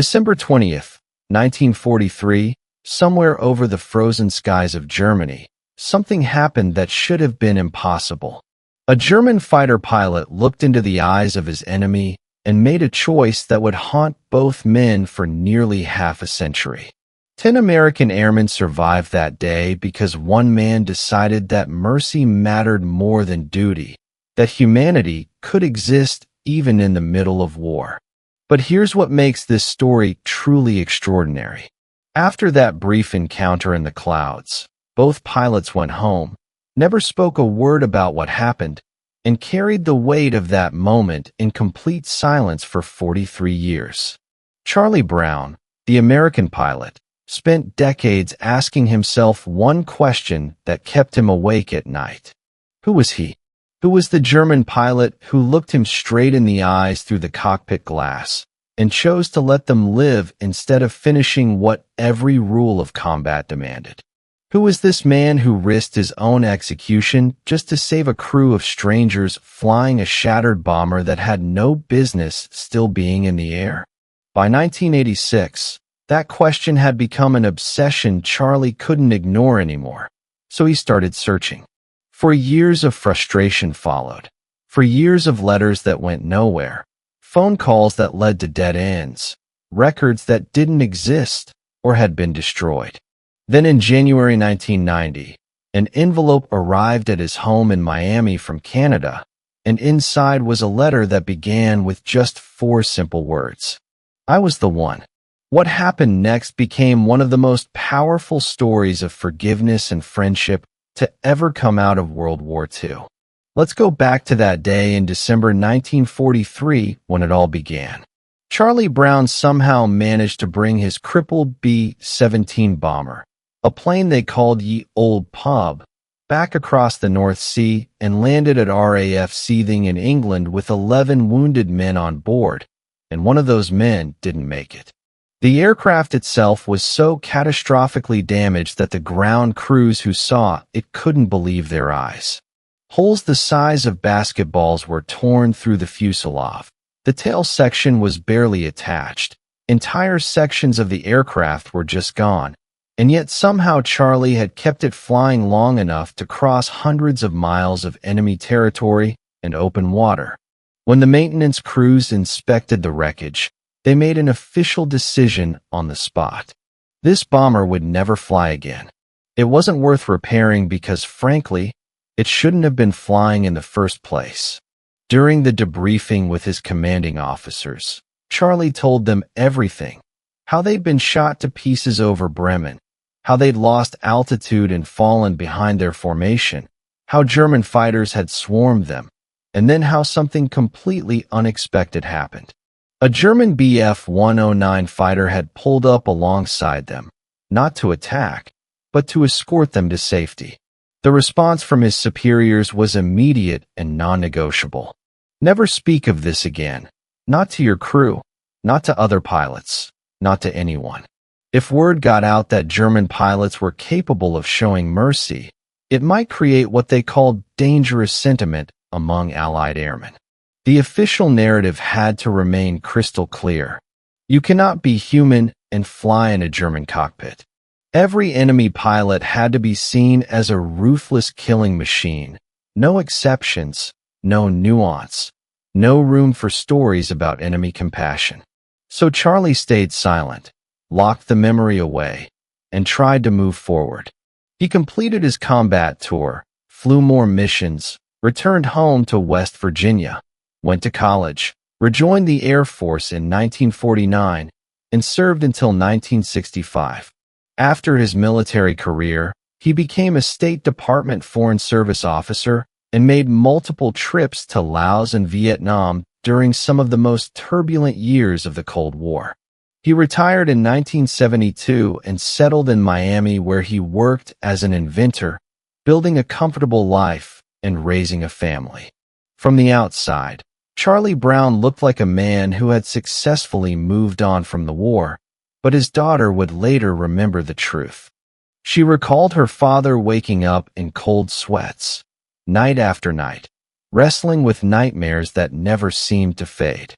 December 20th, 1943, somewhere over the frozen skies of Germany, something happened that should have been impossible. A German fighter pilot looked into the eyes of his enemy and made a choice that would haunt both men for nearly half a century. 10 American airmen survived that day because one man decided that mercy mattered more than duty, that humanity could exist even in the middle of war. But here's what makes this story truly extraordinary. After that brief encounter in the clouds, both pilots went home, never spoke a word about what happened, and carried the weight of that moment in complete silence for 43 years. Charlie Brown, the American pilot, spent decades asking himself one question that kept him awake at night. Who was he? Who was the German pilot who looked him straight in the eyes through the cockpit glass and chose to let them live instead of finishing what every rule of combat demanded? Who was this man who risked his own execution just to save a crew of strangers flying a shattered bomber that had no business still being in the air? By 1986, that question had become an obsession Charlie couldn't ignore anymore, so he started searching. For years of frustration followed, for years of letters that went nowhere, phone calls that led to dead ends, records that didn't exist or had been destroyed. Then in January 1990, an envelope arrived at his home in Miami from Canada, and inside was a letter that began with just 4 simple words. I was the one. What happened next became one of the most powerful stories of forgiveness and friendship to ever come out of World War II. Let's go back to that day in December 1943 when it all began. Charlie Brown somehow managed to bring his crippled B-17 bomber, a plane they called Ye Old Pub, back across the North Sea and landed at RAF Seething in England with 11 wounded men on board, and one of those men didn't make it. The aircraft itself was so catastrophically damaged that the ground crews who saw it couldn't believe their eyes. Holes the size of basketballs were torn through the fuselage. The tail section was barely attached. Entire sections of the aircraft were just gone, and yet somehow Charlie had kept it flying long enough to cross hundreds of miles of enemy territory and open water. When the maintenance crews inspected the wreckage, they made an official decision on the spot. This bomber would never fly again. It wasn't worth repairing because, frankly, it shouldn't have been flying in the first place. During the debriefing with his commanding officers, Charlie told them everything. How they'd been shot to pieces over Bremen, how they'd lost altitude and fallen behind their formation, how German fighters had swarmed them, and then how something completely unexpected happened. A German Bf-109 fighter had pulled up alongside them, not to attack, but to escort them to safety. The response from his superiors was immediate and non-negotiable. Never speak of this again, not to your crew, not to other pilots, not to anyone. If word got out that German pilots were capable of showing mercy, it might create what they called dangerous sentiment among Allied airmen. The official narrative had to remain crystal clear. You cannot be human and fly in a German cockpit. Every enemy pilot had to be seen as a ruthless killing machine. No exceptions, no nuance, no room for stories about enemy compassion. So Charlie stayed silent, locked the memory away, and tried to move forward. He completed his combat tour, flew more missions, returned home to West Virginia, went to college, rejoined the Air Force in 1949, and served until 1965. After his military career, he became a State Department Foreign Service officer and made multiple trips to Laos and Vietnam during some of the most turbulent years of the Cold War. He retired in 1972 and settled in Miami, where he worked as an inventor, building a comfortable life and raising a family. From the outside, Charlie Brown looked like a man who had successfully moved on from the war, but his daughter would later remember the truth. She recalled her father waking up in cold sweats, night after night, wrestling with nightmares that never seemed to fade.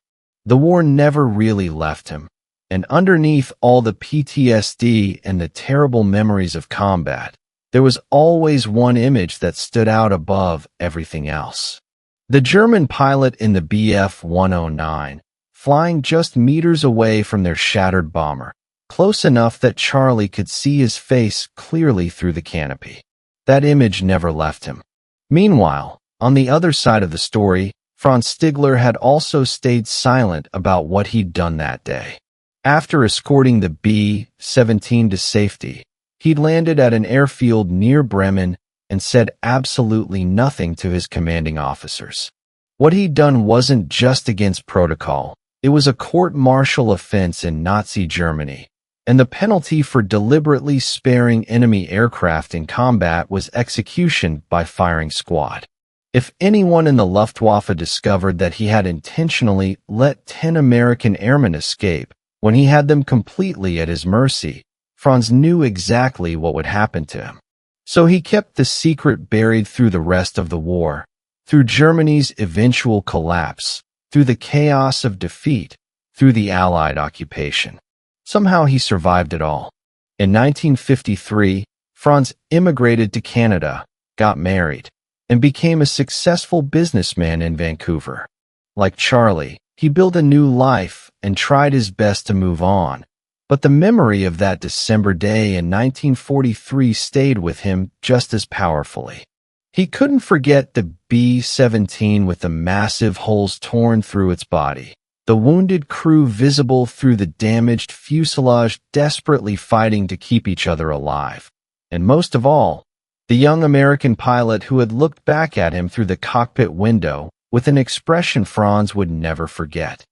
The war never really left him, And underneath all the PTSD and the terrible memories of combat, there was always one image that stood out above everything else. The German pilot in the Bf-109, flying just meters away from their shattered bomber, close enough that Charlie could see his face clearly through the canopy. That image never left him. Meanwhile, on the other side of the story, Franz Stigler had also stayed silent about what he'd done that day. After escorting the B-17 to safety, he'd landed at an airfield near Bremen and said absolutely nothing to his commanding officers. What he'd done wasn't just against protocol, it was a court-martial offense in Nazi Germany, and the penalty for deliberately sparing enemy aircraft in combat was execution by firing squad. If anyone in the Luftwaffe discovered that he had intentionally let 10 American airmen escape when he had them completely at his mercy, Franz knew exactly what would happen to him. So he kept the secret buried through the rest of the war, through Germany's eventual collapse, through the chaos of defeat, through the Allied occupation. Somehow he survived it all. In 1953, Franz immigrated to Canada, got married, and became a successful businessman in Vancouver. Like Charlie, he built a new life and tried his best to move on. But the memory of that December day in 1943 stayed with him just as powerfully. He couldn't forget the B-17 with the massive holes torn through its body, the wounded crew visible through the damaged fuselage desperately fighting to keep each other alive, and most of all, the young American pilot who had looked back at him through the cockpit window with an expression Franz would never forget.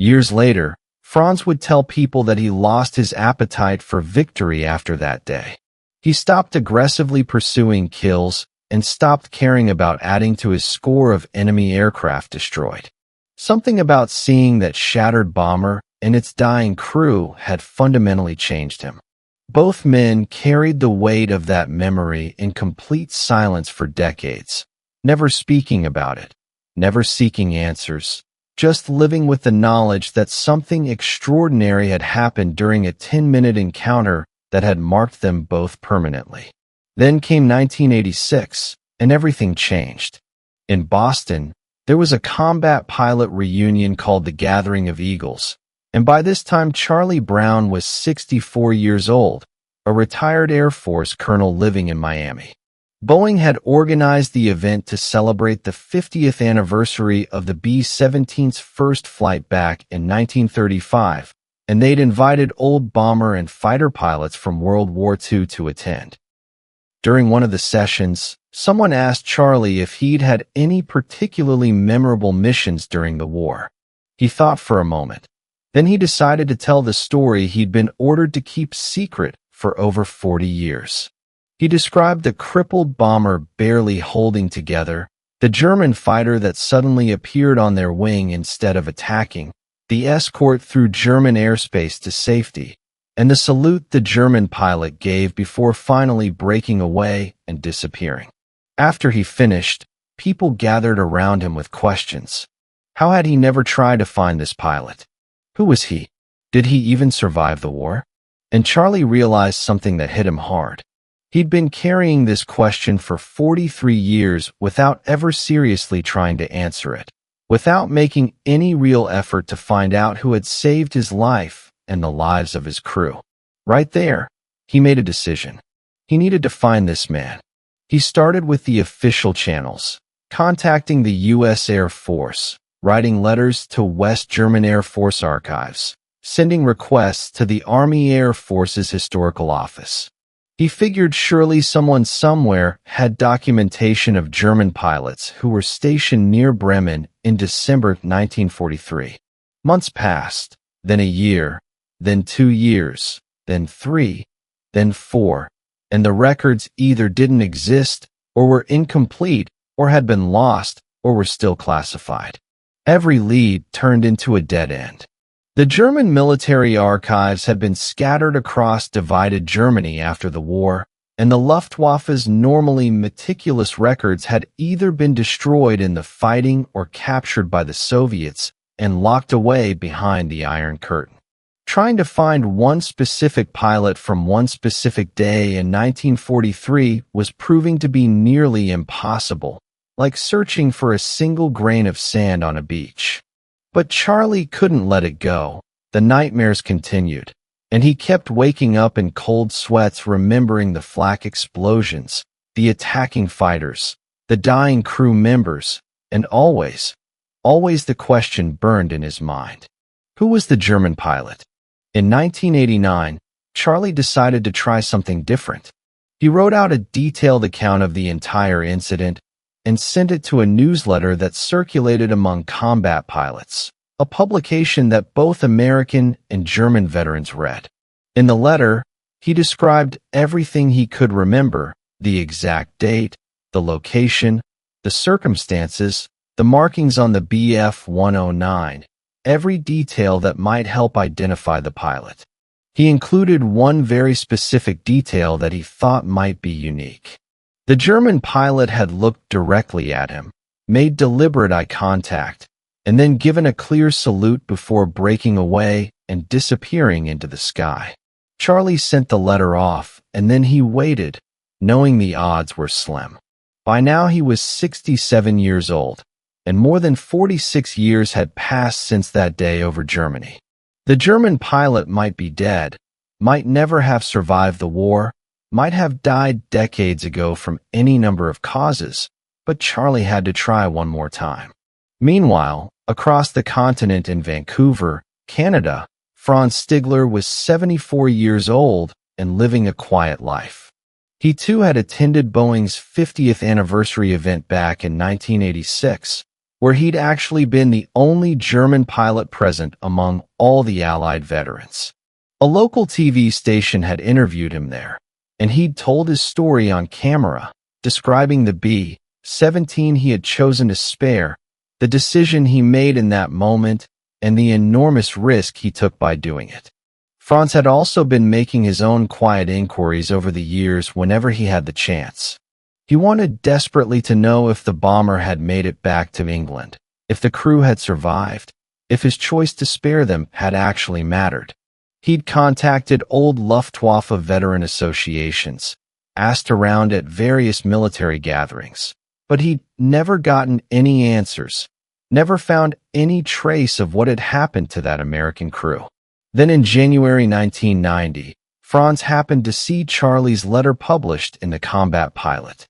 Years later, Franz would tell people that he lost his appetite for victory after that day. He stopped aggressively pursuing kills and stopped caring about adding to his score of enemy aircraft destroyed. Something about seeing that shattered bomber and its dying crew had fundamentally changed him. Both men carried the weight of that memory in complete silence for decades, never speaking about it, never seeking answers, just living with the knowledge that something extraordinary had happened during a 10-minute encounter that had marked them both permanently. Then came 1986, and everything changed. In Boston, there was a combat pilot reunion called the Gathering of Eagles, and by this time Charlie Brown was 64 years old, a retired Air Force colonel living in Miami. Boeing had organized the event to celebrate the 50th anniversary of the B-17's first flight back in 1935, and they'd invited old bomber and fighter pilots from World War II to attend. During one of the sessions, someone asked Charlie if he'd had any particularly memorable missions during the war. He thought for a moment. Then he decided to tell the story he'd been ordered to keep secret for over 40 years. He described the crippled bomber barely holding together, the German fighter that suddenly appeared on their wing instead of attacking, the escort through German airspace to safety, and the salute the German pilot gave before finally breaking away and disappearing. After he finished, people gathered around him with questions. How had he never tried to find this pilot? Who was he? Did he even survive the war? And Charlie realized something that hit him hard. He'd been carrying this question for 43 years without ever seriously trying to answer it, without making any real effort to find out who had saved his life and the lives of his crew. Right there, he made a decision. He needed to find this man. He started with the official channels, contacting the U.S. Air Force, writing letters to West German Air Force archives, sending requests to the Army Air Force's historical office. He figured surely someone somewhere had documentation of German pilots who were stationed near Bremen in December 1943. Months passed, then a year, then 2 years, then 3, then 4, and the records either didn't exist, or were incomplete, or had been lost, or were still classified. Every lead turned into a dead end. The German military archives had been scattered across divided Germany after the war, and the Luftwaffe's normally meticulous records had either been destroyed in the fighting or captured by the Soviets and locked away behind the Iron Curtain. Trying to find one specific pilot from one specific day in 1943 was proving to be nearly impossible, like searching for a single grain of sand on a beach. But Charlie couldn't let it go. The nightmares continued, and he kept waking up in cold sweats remembering the flak explosions, the attacking fighters, the dying crew members, and always the question burned in his mind. Who was the German pilot? In 1989, Charlie decided to try something different. He wrote out a detailed account of the entire incident and sent it to a newsletter that circulated among combat pilots, a publication that both American and German veterans read. In the letter, he described everything he could remember: the exact date, the location, the circumstances, the markings on the BF-109, every detail that might help identify the pilot. He included one very specific detail that he thought might be unique. The German pilot had looked directly at him, made deliberate eye contact, and then given a clear salute before breaking away and disappearing into the sky. Charlie sent the letter off, and then he waited, knowing the odds were slim. By now he was 67 years old, and more than 46 years had passed since that day over Germany. The German pilot might be dead, might never have survived the war, might have died decades ago from any number of causes, but Charlie had to try one more time. Meanwhile, across the continent in Vancouver, Canada, Franz Stigler was 74 years old and living a quiet life. He too had attended Boeing's 50th anniversary event back in 1986, where he'd actually been the only German pilot present among all the Allied veterans. A local TV station had interviewed him there, and he'd told his story on camera, describing the B-17 he had chosen to spare, the decision he made in that moment, and the enormous risk he took by doing it. Franz had also been making his own quiet inquiries over the years whenever he had the chance. He wanted desperately to know if the bomber had made it back to England, if the crew had survived, if his choice to spare them had actually mattered. He'd contacted old Luftwaffe veteran associations, asked around at various military gatherings, but he'd never gotten any answers, never found any trace of what had happened to that American crew. Then in January 1990, Franz happened to see Charlie's letter published in the Combat Pilot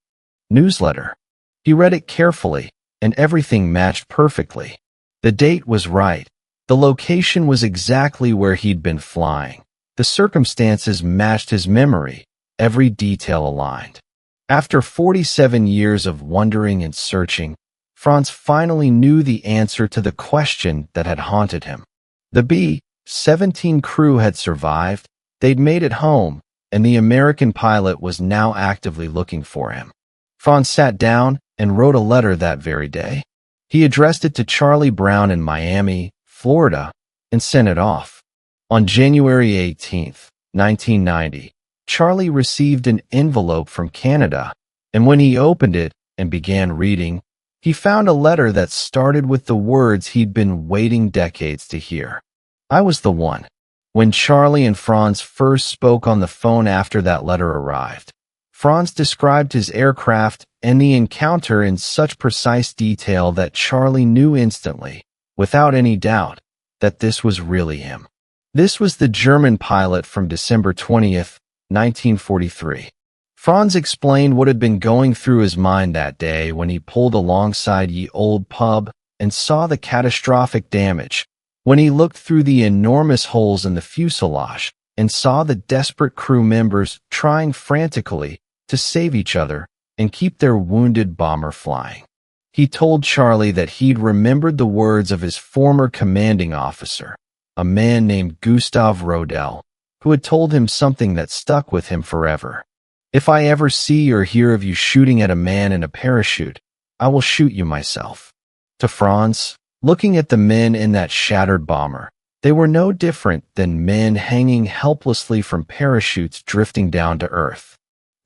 newsletter. He read it carefully, and everything matched perfectly. The date was right. The location was exactly where he'd been flying. The circumstances matched his memory. Every detail aligned. After 47 years of wondering and searching, Franz finally knew the answer to the question that had haunted him. The B-17 crew had survived, they'd made it home, and the American pilot was now actively looking for him. Franz sat down and wrote a letter that very day. He addressed it to Charlie Brown in Miami, Florida, and sent it off. On January 18, 1990, Charlie received an envelope from Canada, and when he opened it and began reading, he found a letter that started with the words he'd been waiting decades to hear. "I was the one." When Charlie and Franz first spoke on the phone after that letter arrived, Franz described his aircraft and the encounter in such precise detail that Charlie knew instantly, without any doubt, that this was really him. This was the German pilot from December 20th, 1943. Franz explained what had been going through his mind that day when he pulled alongside Ye Old Pub and saw the catastrophic damage, when he looked through the enormous holes in the fuselage and saw the desperate crew members trying frantically to save each other and keep their wounded bomber flying. He told Charlie that he'd remembered the words of his former commanding officer, a man named Gustav Rodel, who had told him something that stuck with him forever. "If I ever see or hear of you shooting at a man in a parachute, I will shoot you myself." To Franz, looking at the men in that shattered bomber, they were no different than men hanging helplessly from parachutes drifting down to earth.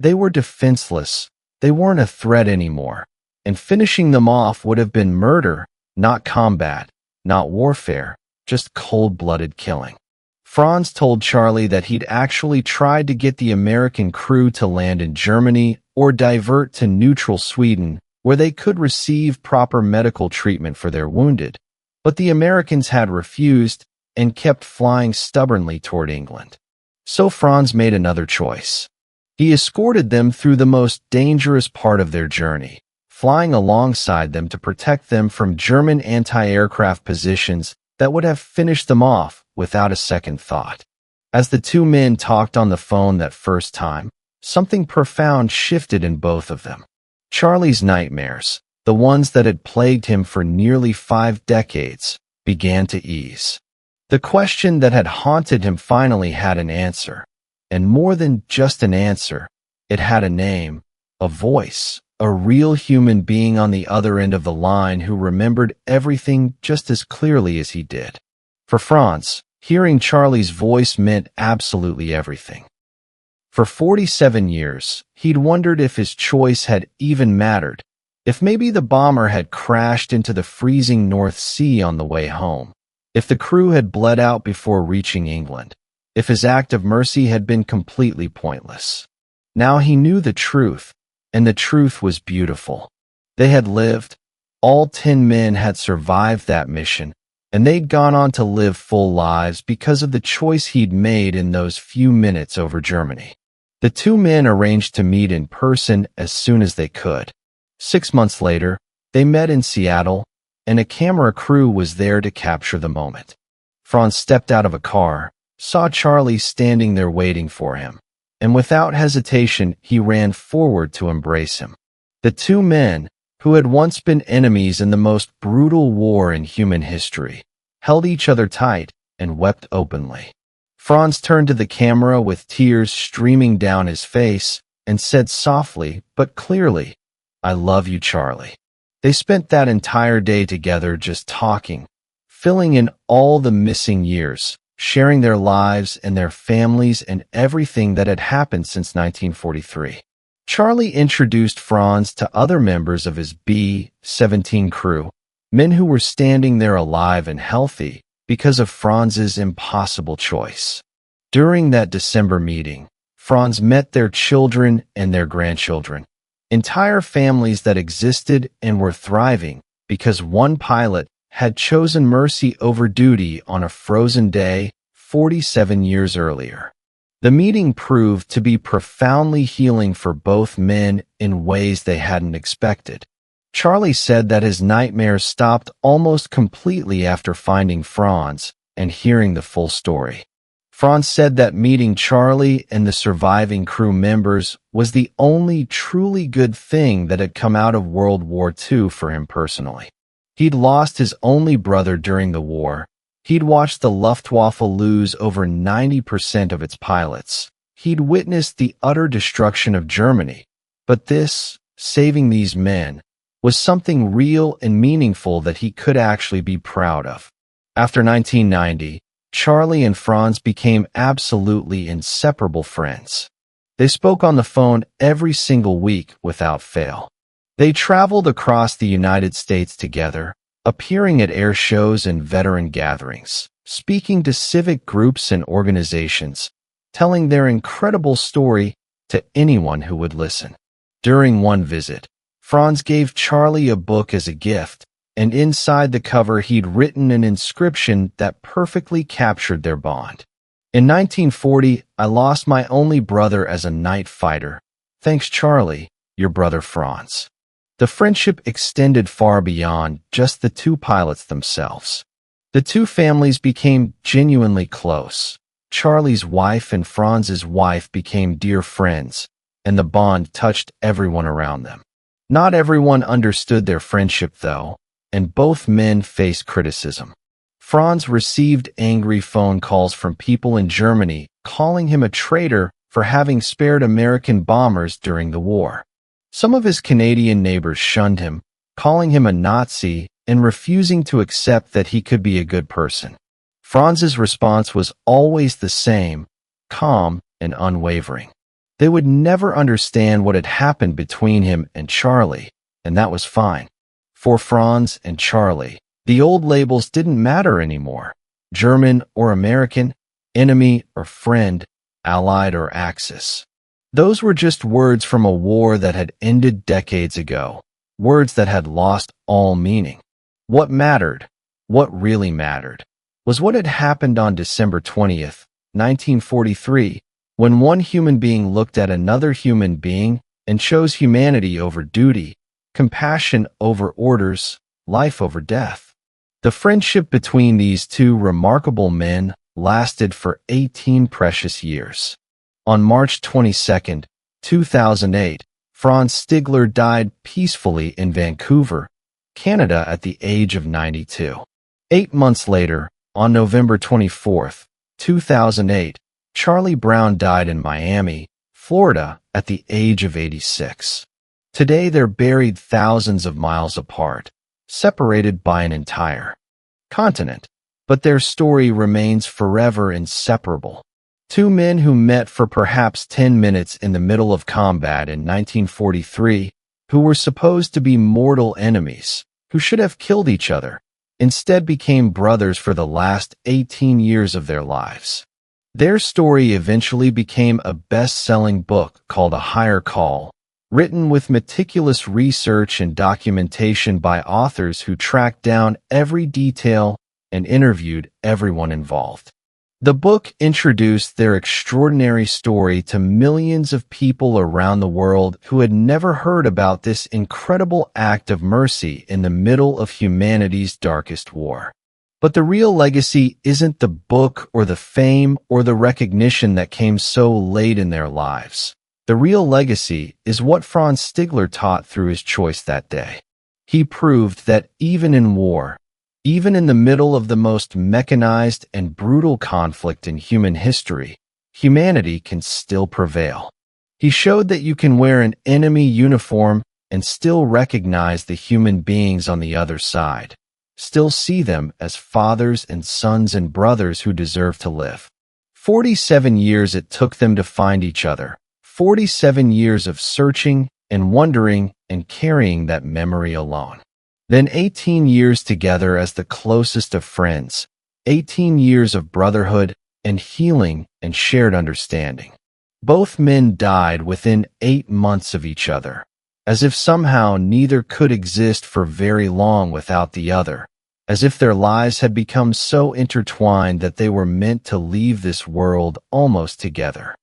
They were defenseless. They weren't a threat anymore, and finishing them off would have been murder, not combat, not warfare, just cold-blooded killing. Franz told Charlie that he'd actually tried to get the American crew to land in Germany or divert to neutral Sweden, where they could receive proper medical treatment for their wounded. But the Americans had refused and kept flying stubbornly toward England. So Franz made another choice. He escorted them through the most dangerous part of their journey, flying alongside them to protect them from German anti-aircraft positions that would have finished them off without a second thought. As the two men talked on the phone that first time, something profound shifted in both of them. Charlie's nightmares, the ones that had plagued him for nearly 5 decades, began to ease. The question that had haunted him finally had an answer, and more than just an answer, it had a name, a voice, a real human being on the other end of the line who remembered everything just as clearly as he did. For Franz, hearing Charlie's voice meant absolutely everything. For 47 years, he'd wondered if his choice had even mattered, if maybe the bomber had crashed into the freezing North Sea on the way home, if the crew had bled out before reaching England, if his act of mercy had been completely pointless. Now he knew the truth, and the truth was beautiful. They had lived. All 10 men had survived that mission, and they'd gone on to live full lives because of the choice he'd made in those few minutes over Germany. The two men arranged to meet in person as soon as they could. 6 months later, they met in Seattle, and a camera crew was there to capture the moment. Franz stepped out of a car, saw Charlie standing there waiting for him, and without hesitation, he ran forward to embrace him. The two men, who had once been enemies in the most brutal war in human history, held each other tight and wept openly. Franz turned to the camera with tears streaming down his face and said softly but clearly, "I love you, Charlie." They spent that entire day together just talking, filling in all the missing years, sharing their lives and their families and everything that had happened since 1943. Charlie introduced Franz to other members of his B-17 crew, men who were standing there alive and healthy because of Franz's impossible choice. During that December meeting, Franz met their children and their grandchildren, entire families that existed and were thriving because one pilot had chosen mercy over duty on a frozen day 47 years earlier. The meeting proved to be profoundly healing for both men in ways they hadn't expected. Charlie said that his nightmares stopped almost completely after finding Franz and hearing the full story. Franz said that meeting Charlie and the surviving crew members was the only truly good thing that had come out of World War II for him personally. He'd lost his only brother during the war. He'd watched the Luftwaffe lose over 90% of its pilots. He'd witnessed the utter destruction of Germany. But this, saving these men, was something real and meaningful that he could actually be proud of. After 1990, Charlie and Franz became absolutely inseparable friends. They spoke on the phone every single week without fail. They traveled across the United States together, appearing at air shows and veteran gatherings, speaking to civic groups and organizations, telling their incredible story to anyone who would listen. During one visit, Franz gave Charlie a book as a gift, and inside the cover he'd written an inscription that perfectly captured their bond. In 1940, I lost my only brother as a night fighter. Thanks, Charlie, your brother Franz. The friendship extended far beyond just the two pilots themselves. The two families became genuinely close. Charlie's wife and Franz's wife became dear friends, and the bond touched everyone around them. Not everyone understood their friendship, though, and both men faced criticism. Franz received angry phone calls from people in Germany calling him a traitor for having spared American bombers during the war. Some of his Canadian neighbors shunned him, calling him a Nazi and refusing to accept that he could be a good person. Franz's response was always the same, calm and unwavering. They would never understand what had happened between him and Charlie, and that was fine. For Franz and Charlie, the old labels didn't matter anymore. German or American, enemy or friend, allied or axis. Those were just words from a war that had ended decades ago, words that had lost all meaning. What mattered, what really mattered, was what had happened on December 20th, 1943, when one human being looked at another human being and chose humanity over duty, compassion over orders, life over death. The friendship between these two remarkable men lasted for 18 precious years. On March 22nd, 2008, Franz Stigler died peacefully in Vancouver, Canada at the age of 92. 8 months later, on November 24th, 2008, Charlie Brown died in Miami, Florida at the age of 86. Today they're buried thousands of miles apart, separated by an entire continent, but their story remains forever inseparable. Two men who met for perhaps 10 minutes in the middle of combat in 1943, who were supposed to be mortal enemies, who should have killed each other, instead became brothers for the last 18 years of their lives. Their story eventually became a best-selling book called A Higher Call, written with meticulous research and documentation by authors who tracked down every detail and interviewed everyone involved. The book introduced their extraordinary story to millions of people around the world who had never heard about this incredible act of mercy in the middle of humanity's darkest war. But the real legacy isn't the book or the fame or the recognition that came so late in their lives. The real legacy is what Franz Stigler taught through his choice that day. He proved that even in war, even in the middle of the most mechanized and brutal conflict in human history, humanity can still prevail. He showed that you can wear an enemy uniform and still recognize the human beings on the other side, still see them as fathers and sons and brothers who deserve to live. 47 years it took them to find each other, 47 years of searching and wondering and carrying that memory alone. Then 18 years together as the closest of friends, 18 years of brotherhood and healing and shared understanding. Both men died within 8 months of each other, as if somehow neither could exist for very long without the other, as if their lives had become so intertwined that they were meant to leave this world almost together.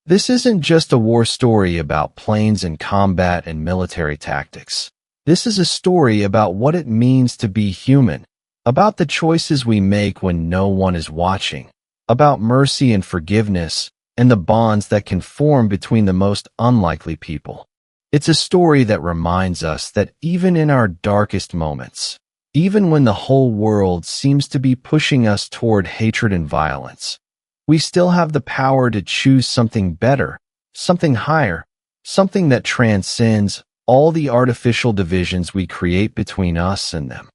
This isn't just a war story about planes and combat and military tactics. This is a story about what it means to be human, about the choices we make when no one is watching, about mercy and forgiveness, and the bonds that can form between the most unlikely people. It's a story that reminds us that even in our darkest moments, even when the whole world seems to be pushing us toward hatred and violence, we still have the power to choose something better, something higher, something that transcends all the artificial divisions we create between us and them.